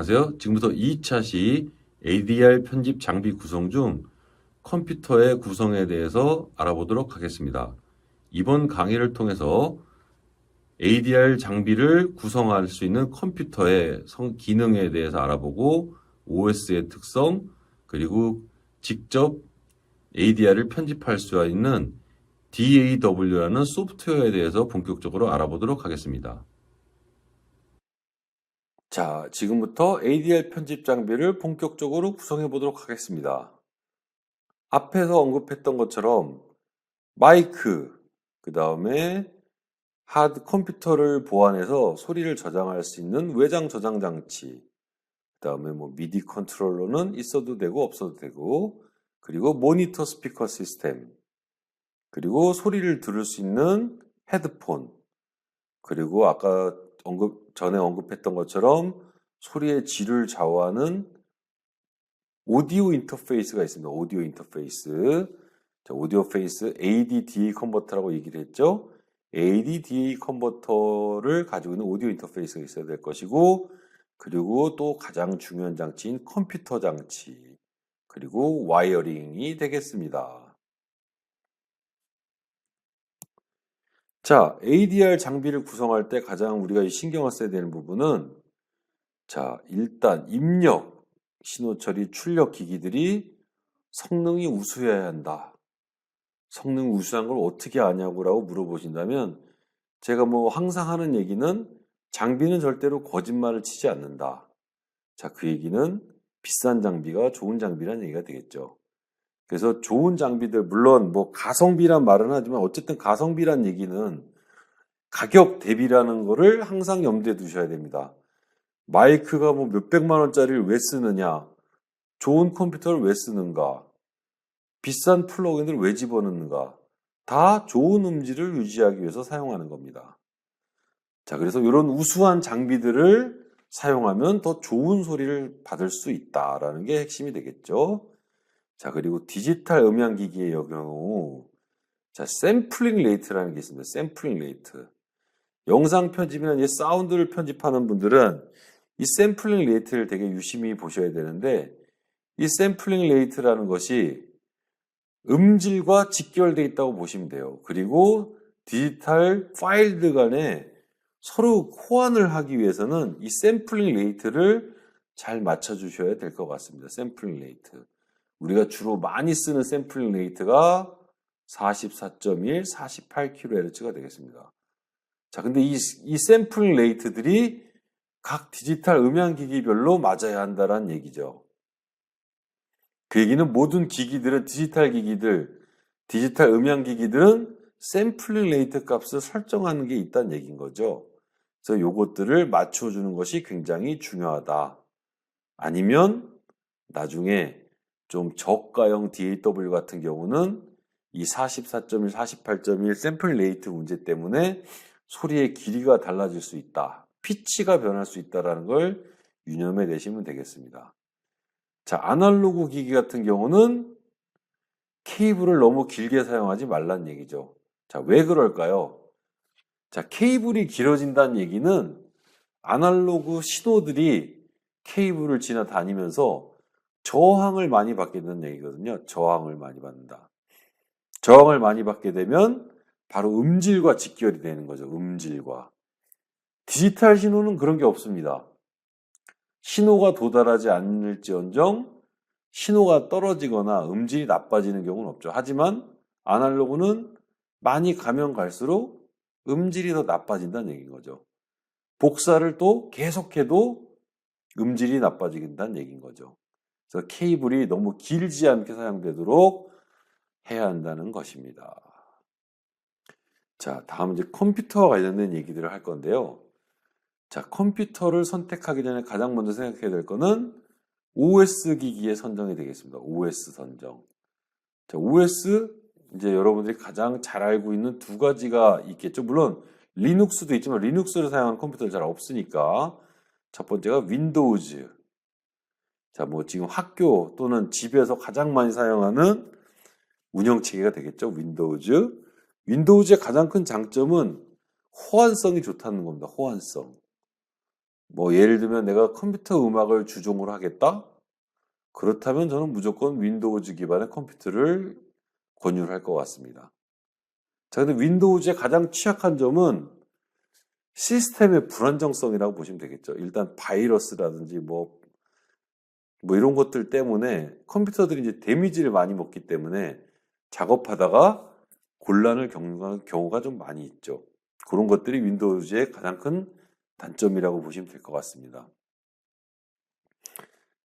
안녕하세요. 지금부터 2차 시 ADR 편집 장비 구성 중 컴퓨터의 구성에 대해서 알아보도록 하겠습니다. 이번 강의를 통해서 ADR 장비를 구성할 수 있는 컴퓨터의 기능에 대해서 알아보고 OS의 특성, 그리고 직접 ADR을 편집할 수 있는 DAW라는 소프트웨어에 대해서 본격적으로 알아보도록 하겠습니다. 자, 지금부터 ADR 편집 장비를 본격적으로 구성해 보도록 하겠습니다. 앞에서 언급했던 것처럼 마이크, 그 다음에 하드 컴퓨터를 보완해서 소리를 저장할 수 있는 외장 저장 장치, 그 다음에 미디 컨트롤러는 있어도 되고 없어도 되고, 그리고 모니터 스피커 시스템, 그리고 소리를 들을 수 있는 헤드폰, 그리고 아까 전에 언급했던 것처럼 소리의 질을 좌우하는 오디오 인터페이스가 있습니다. 오디오 인터페이스. 자, 오디오 페이스 AD-DA 컨버터라고 얘기를 했죠. AD-DA 컨버터를 가지고 있는 오디오 인터페이스가 있어야 될 것이고, 그리고 또 가장 중요한 장치인 컴퓨터 장치, 그리고 와이어링이 되겠습니다. 자, ADR 장비를 구성할 때 가장 우리가 신경을 써야 되는 부분은, 자, 일단 입력, 신호 처리, 출력 기기들이 성능이 우수해야 한다. 성능 우수한 걸 어떻게 아냐고라고 물어보신다면, 제가 항상 하는 얘기는 장비는 절대로 거짓말을 치지 않는다. 자, 그 얘기는 비싼 장비가 좋은 장비라는 얘기가 되겠죠. 그래서 좋은 장비들, 물론 가성비란 말은 하지만 어쨌든 가성비란 얘기는 가격 대비라는 거를 항상 염두에 두셔야 됩니다. 마이크가 몇백만 원짜리를 왜 쓰느냐? 좋은 컴퓨터를 왜 쓰는가? 비싼 플러그인을 왜 집어넣는가? 다 좋은 음질을 유지하기 위해서 사용하는 겁니다. 자, 그래서 이런 우수한 장비들을 사용하면 더 좋은 소리를 받을 수 있다라는 게 핵심이 되겠죠. 자, 그리고 디지털 음향기기의 경우, 자, 샘플링 레이트라는 게 있습니다. 샘플링 레이트. 영상 편집이나 사운드를 편집하는 분들은 이 샘플링 레이트를 되게 유심히 보셔야 되는데, 이 샘플링 레이트라는 것이 음질과 직결되어 있다고 보시면 돼요. 그리고 디지털 파일들 간에 서로 호환을 하기 위해서는 이 샘플링 레이트를 잘 맞춰주셔야 될 것 같습니다. 샘플링 레이트. 우리가 주로 많이 쓰는 샘플링 레이트가 44.1, 48kHz가 되겠습니다. 자, 근데 이 샘플링 레이트들이 각 디지털 음향기기별로 맞아야 한다는 얘기죠. 그 얘기는 모든 기기들은 디지털 음향기기들은 샘플링 레이트 값을 설정하는 게 있다는 얘기인 거죠. 그래서 요것들을 맞춰주는 것이 굉장히 중요하다. 아니면 나중에 좀 저가형 DAW 같은 경우는 이 44.1, 48.1 샘플 레이트 문제 때문에 소리의 길이가 달라질 수 있다. 피치가 변할 수 있다는 걸 유념해 내시면 되겠습니다. 자, 아날로그 기기 같은 경우는 케이블을 너무 길게 사용하지 말란 얘기죠. 자, 왜 그럴까요? 자, 케이블이 길어진다는 얘기는 아날로그 신호들이 케이블을 지나다니면서 저항을 많이 받게 되는 얘기거든요. 저항을 많이 받는다. 저항을 많이 받게 되면 바로 음질과 직결이 되는 거죠. 음질과. 디지털 신호는 그런 게 없습니다. 신호가 도달하지 않을지언정 신호가 떨어지거나 음질이 나빠지는 경우는 없죠. 하지만 아날로그는 많이 가면 갈수록 음질이 더 나빠진다는 얘기인 거죠. 복사를 또 계속해도 음질이 나빠진다는 얘기인 거죠. 그래서 케이블이 너무 길지 않게 사용되도록 해야 한다는 것입니다. 자, 다음 이제 컴퓨터와 관련된 얘기들을 할 건데요. 자, 컴퓨터를 선택하기 전에 가장 먼저 생각해야 될 거는 OS 기기의 선정이 되겠습니다. OS 선정. 자, OS 이제 여러분들이 가장 잘 알고 있는 두 가지가 있겠죠. 물론 리눅스도 있지만 리눅스를 사용하는 컴퓨터는 잘 없으니까 첫 번째가 윈도우즈. 자, 지금 학교 또는 집에서 가장 많이 사용하는 운영체계가 되겠죠. 윈도우즈. 윈도우즈의 가장 큰 장점은 호환성이 좋다는 겁니다. 호환성. 뭐 예를 들면 내가 컴퓨터 음악을 주종으로 하겠다? 그렇다면 저는 무조건 윈도우즈 기반의 컴퓨터를 권유를 할 것 같습니다. 자, 근데 윈도우즈의 가장 취약한 점은 시스템의 불안정성이라고 보시면 되겠죠. 일단 바이러스라든지 뭐 이런 것들 때문에 컴퓨터들이 이제 데미지를 많이 먹기 때문에 작업하다가 곤란을 겪는 경우가 좀 많이 있죠. 그런 것들이 윈도우즈의 가장 큰 단점이라고 보시면 될 것 같습니다.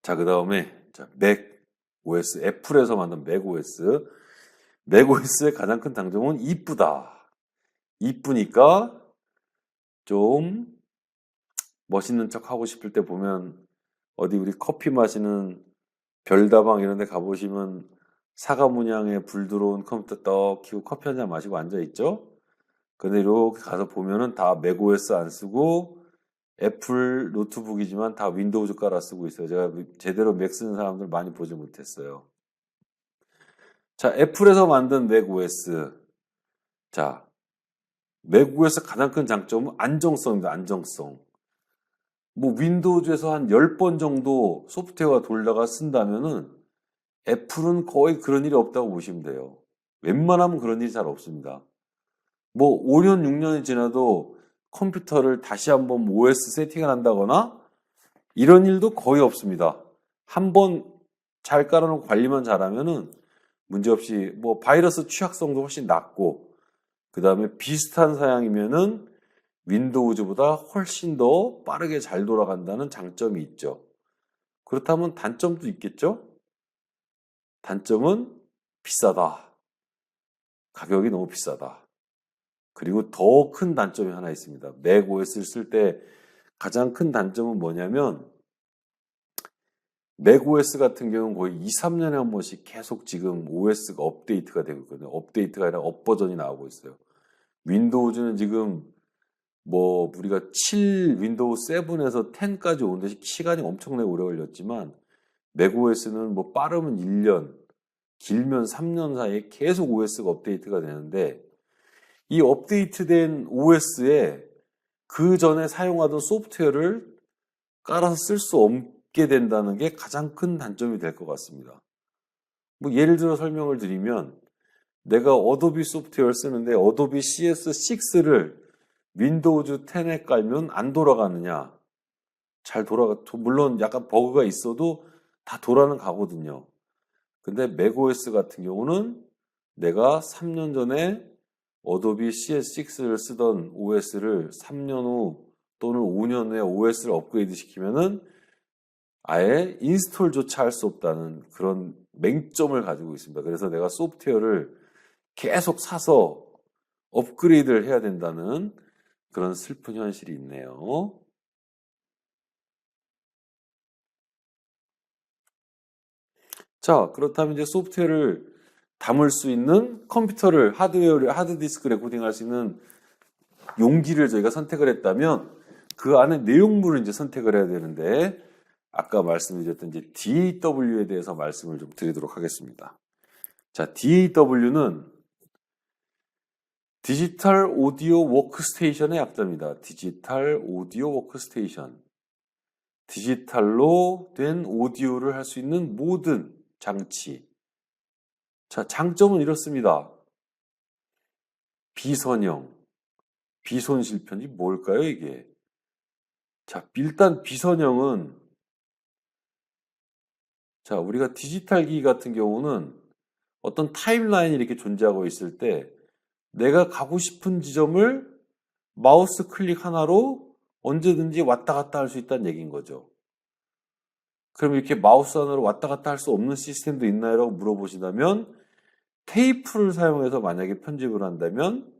자, 그 다음에 맥 OS, 애플에서 만든 맥 OS. 맥 OS의 가장 큰 장점은 이쁘다. 이쁘니까 좀 멋있는 척 하고 싶을 때 보면 어디 우리 커피 마시는 별다방 이런 데 가보시면 사과 문양에 불 들어온 컴퓨터 떡 켜고 커피 한 잔 마시고 앉아있죠? 근데 이렇게 가서 보면은 다 맥OS 안 쓰고 애플 노트북이지만 다 윈도우즈 깔아 쓰고 있어요. 제가 제대로 맥 쓰는 사람들 많이 보지 못했어요. 자, 애플에서 만든 맥OS. 자, 맥OS 가장 큰 장점은 안정성입니다. 안정성. 뭐 윈도우즈에서 한 10번 정도 소프트웨어가 돌다가 쓴다면은 애플은 거의 그런 일이 없다고 보시면 돼요. 웬만하면 그런 일이 잘 없습니다. 뭐 5년, 6년이 지나도 컴퓨터를 다시 한번 OS 세팅을 한다거나 이런 일도 거의 없습니다. 한번 잘 깔아놓고 관리만 잘하면은 문제없이 뭐 바이러스 취약성도 훨씬 낮고 그 다음에 비슷한 사양이면은 윈도우즈보다 훨씬 더 빠르게 잘 돌아간다는 장점이 있죠. 그렇다면 단점도 있겠죠? 단점은 비싸다. 가격이 너무 비싸다. 그리고 더 큰 단점이 하나 있습니다. 맥 OS를 쓸 때 가장 큰 단점은 뭐냐면 맥 OS 같은 경우는 거의 2, 3년에 한 번씩 계속 지금 OS가 업데이트가 되고 있거든요. 업데이트가 아니라 업버전이 나오고 있어요. 윈도우즈는 지금 뭐 우리가 7 윈도우 7에서 10까지 오는데 시간이 엄청나게 오래 걸렸지만 맥OS는 뭐 빠르면 1년, 길면 3년 사이에 계속 OS가 업데이트가 되는데 이 업데이트된 OS에 그 전에 사용하던 소프트웨어를 깔아서 쓸 수 없게 된다는 게 가장 큰 단점이 될 것 같습니다. 뭐 예를 들어 설명을 드리면 내가 어도비 소프트웨어를 쓰는데 어도비 CS6를 윈도우즈 10에 깔면 안 돌아가느냐? 잘 돌아가, 물론 약간 버그가 있어도 다 돌아는 가거든요. 근데 맥OS 같은 경우는 내가 3년 전에 어도비 CS6를 쓰던 OS를 3년 후 또는 5년 후에 OS를 업그레이드 시키면은 아예 인스톨조차 할 수 없다는 그런 맹점을 가지고 있습니다. 그래서 내가 소프트웨어를 계속 사서 업그레이드를 해야 된다는 그런 슬픈 현실이 있네요. 자, 그렇다면 이제 소프트웨어를 담을 수 있는 컴퓨터를 하드웨어를 하드디스크 레코딩할 수 있는 용기를 저희가 선택을 했다면 그 안에 내용물을 이제 선택을 해야 되는데 아까 말씀드렸던 이제 DAW에 대해서 말씀을 좀 드리도록 하겠습니다. 자, DAW는 디지털 오디오 워크스테이션의 약자입니다. 디지털 오디오 워크스테이션. 디지털로 된 오디오를 할 수 있는 모든 장치. 자, 장점은 이렇습니다. 비선형, 비손실 편집 뭘까요, 이게? 자, 일단 비선형은 자, 우리가 디지털 기 같은 경우는 어떤 타임라인이 이렇게 존재하고 있을 때 내가 가고 싶은 지점을 마우스 클릭 하나로 언제든지 왔다 갔다 할 수 있다는 얘기인 거죠. 그럼 이렇게 마우스 하나로 왔다 갔다 할 수 없는 시스템도 있나요? 라고 물어보신다면 테이프를 사용해서 만약에 편집을 한다면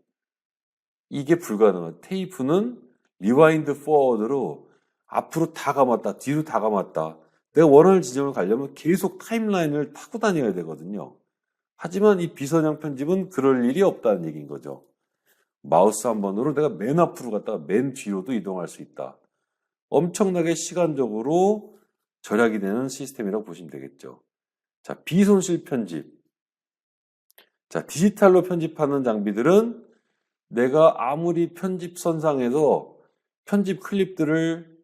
이게 불가능한. 테이프는 리와인드 포워드로 앞으로 다 감았다, 뒤로 다 감았다. 내가 원하는 지점을 가려면 계속 타임라인을 타고 다녀야 되거든요. 하지만 이 비선형 편집은 그럴 일이 없다는 얘기인 거죠. 마우스 한 번으로 내가 맨 앞으로 갔다가 맨 뒤로도 이동할 수 있다. 엄청나게 시간적으로 절약이 되는 시스템이라고 보시면 되겠죠. 자, 비손실 편집. 자, 디지털로 편집하는 장비들은 내가 아무리 편집선상에서 편집 클립들을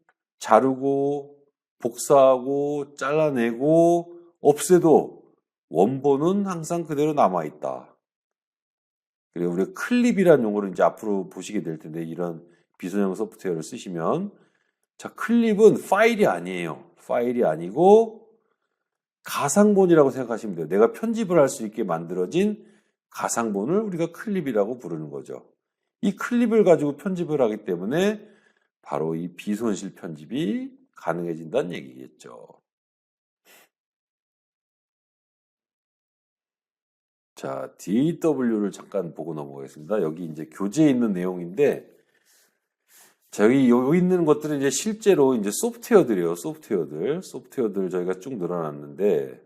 자르고 복사하고 잘라내고 없애도 원본은 항상 그대로 남아있다. 그리고 우리가 클립이라는 용어를 이제 앞으로 보시게 될 텐데, 이런 비선형 소프트웨어를 쓰시면, 자, 클립은 파일이 아니에요. 파일이 아니고 가상본이라고 생각하시면 돼요. 내가 편집을 할 수 있게 만들어진 가상본을 우리가 클립이라고 부르는 거죠. 이 클립을 가지고 편집을 하기 때문에 바로 이 비손실 편집이 가능해진다는 얘기겠죠. 자, DAW를 잠깐 보고 넘어가겠습니다. 여기 이제 교재에 있는 내용인데, 자, 여기 있는 것들은 이제 실제로 이제 소프트웨어들이에요. 소프트웨어들 저희가 쭉 늘어났는데,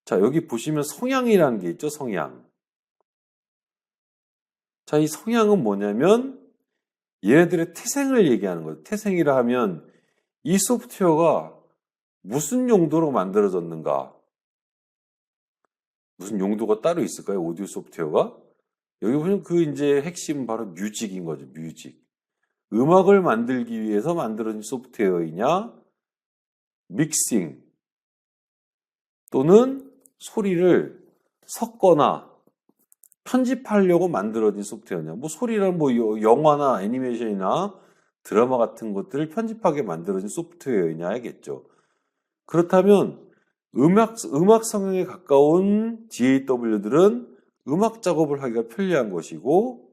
자, 여기 보시면 성향이라는 게 있죠, 성향. 자, 이 성향은 뭐냐면, 얘네들의 태생을 얘기하는 거예요. 태생이라 하면, 이 소프트웨어가 무슨 용도로 만들어졌는가? 무슨 용도가 따로 있을까요? 오디오 소프트웨어가? 여기 보면 그 이제 핵심 바로 뮤직인 거죠, 뮤직. 음악을 만들기 위해서 만들어진 소프트웨어이냐, 믹싱, 또는 소리를 섞거나 편집하려고 만들어진 소프트웨어냐. 뭐 소리란 뭐 영화나 애니메이션이나 드라마 같은 것들을 편집하게 만들어진 소프트웨어이냐 하겠죠. 그렇다면 음악 성향에 가까운 DAW들은 음악 작업을 하기가 편리한 것이고,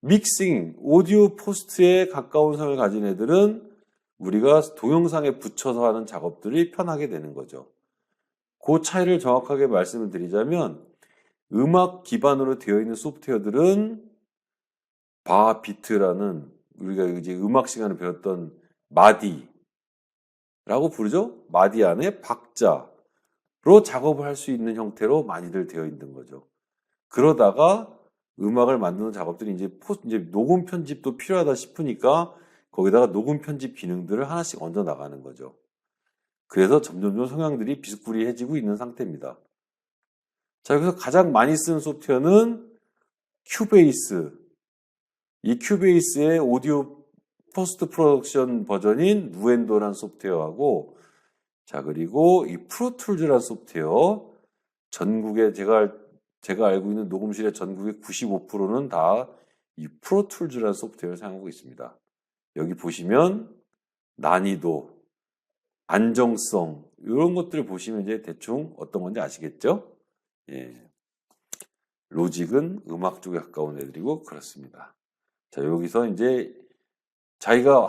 믹싱, 오디오 포스트에 가까운 성향을 가진 애들은 우리가 동영상에 붙여서 하는 작업들이 편하게 되는 거죠. 그 차이를 정확하게 말씀을 드리자면, 음악 기반으로 되어 있는 소프트웨어들은 바비트라는, 우리가 이제 음악 시간에 배웠던 마디라고 부르죠? 마디 안에 박자로 작업을 할 수 있는 형태로 많이들 되어 있는 거죠. 그러다가 음악을 만드는 작업들이 이제 녹음 편집도 필요하다 싶으니까 거기다가 녹음 편집 기능들을 하나씩 얹어 나가는 거죠. 그래서 점점 성향들이 비스꾸리해지고 있는 상태입니다. 자, 여기서 가장 많이 쓰는 소프트웨어는 큐베이스. 이 큐베이스의 오디오 포스트 프로덕션 버전인 누엔도라는 소프트웨어하고, 자, 그리고 이 프로툴즈라는 소프트웨어, 전국에 제가 알고 있는 녹음실의 전국의 95%는 다 이 프로툴즈라는 소프트웨어를 사용하고 있습니다. 여기 보시면 난이도, 안정성, 이런 것들을 보시면 이제 대충 어떤 건지 아시겠죠? 예. 로직은 음악 쪽에 가까운 애들이고 그렇습니다. 자, 여기서 이제 자기가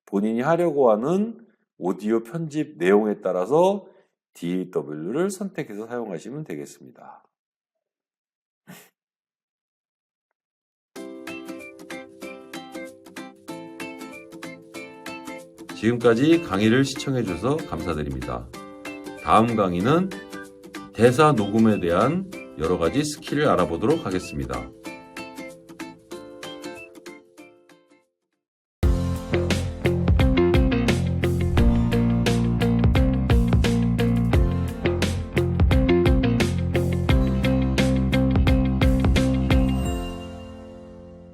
본인이 하려고 하는 오디오 편집 내용에 따라서 DAW를 선택해서 사용하시면 되겠습니다. 지금까지 강의를 시청해 주셔서 감사드립니다. 다음 강의는 대사 녹음에 대한 여러 가지 스킬을 알아보도록 하겠습니다.